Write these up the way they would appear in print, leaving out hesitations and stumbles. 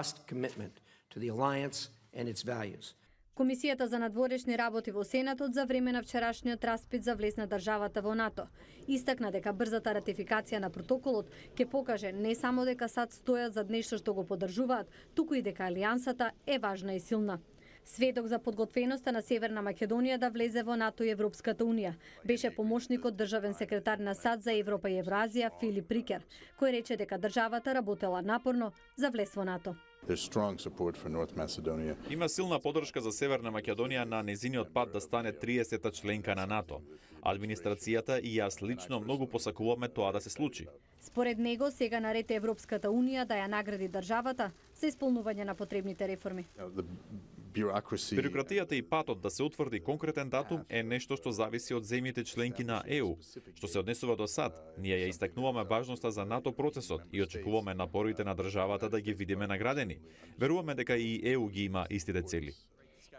commitment to the alliance and its values. Комисијата за надворешни работи во Сенатот за време на вчерашниот распит за влез на државата во НАТО истакна дека брзата ратификација на протоколот ќе покаже не само дека САД стојат зад нешто што го поддржуваат, туку и дека алијансата е важна и силна. Сведок за подготвеноста на Северна Македонија да влезе во НАТО и Европската Унија беше помошникот државен секретар на САД за Европа и Евразија Филип Рикер, кој рече дека државата работела напорно за влез во НАТО. Има силна поддршка за Северна Македонија на незиниот пат да стане 30-та членка на НАТО. Администрацијата и јас лично многу посакуваме тоа да се случи. Според него, сега наред е Европската Унија да ја награди државата за исполнување на потребните реформи. Бирократијата и патот да се утврди конкретен датум е нешто што зависи од земјите членки на ЕУ. Што се однесува до САД, ние ја истакнуваме важноста за НАТО процесот и очекуваме напорите на државата да ги видиме наградени. Веруваме дека и ЕУ ги има истите цели.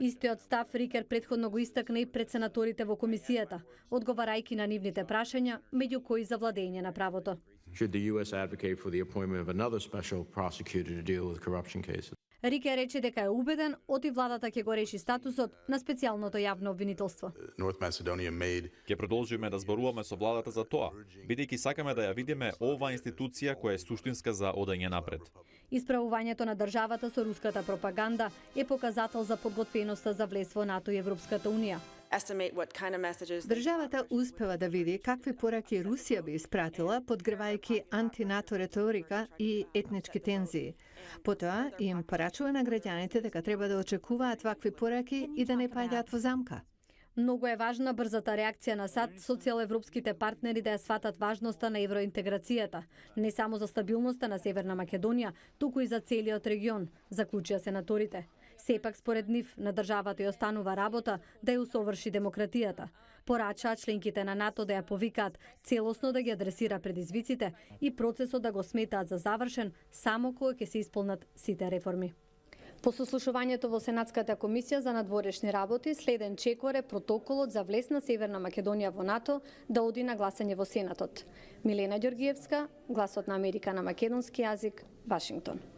Истиот став Рикер претходно го истакна и пред сенаторите во комисијата, одговарајќи на нивните прашања, меѓу кои за владење на правото. Should the US advocate for the appointment of another special prosecutor to deal with corruption cases? Рике рече дека е убеден оти владата ќе го реши статусот на специјалното јавно обвинителство. Ќе продолжиме да зборуваме со владата за тоа, бидејќи сакаме да ја видиме оваа институција која е суштинска за одење напред. Исправувањето на државата со руската пропаганда е показател за подготвеноста за влез во НАТО и Европската Унија. Државата успева да види какви пораки Русија би испратила, подгревајќи антинато реторика и етнички тензии. Потоа им порачува на граѓаните дека треба да очекуваат вакви пораки и да не паѓаат во замка. Многу е важна брзата реакција на САД, социјалевропските партнери да ја сватат важноста на евроинтеграцијата, не само за стабилноста на Северна Македонија, туку и за целиот регион, заклучија сенаторите. Сепак според нив на државата ја останува работа да ја усоврши демократијата. Порачаа членките на НАТО да ја повикаат целосно да ги адресира предизвиците и процесот да го сметаат за завршен само кога ќе се исполнат сите реформи. По сослушувањето во Сенатската комисија за надворешни работи, следен чекор е протоколот за влез на Северна Македонија во НАТО да оди на гласање во Сенатот. Милена Ѓоргиевска, Гласот на Америка на македонски јазик, Вашингтон.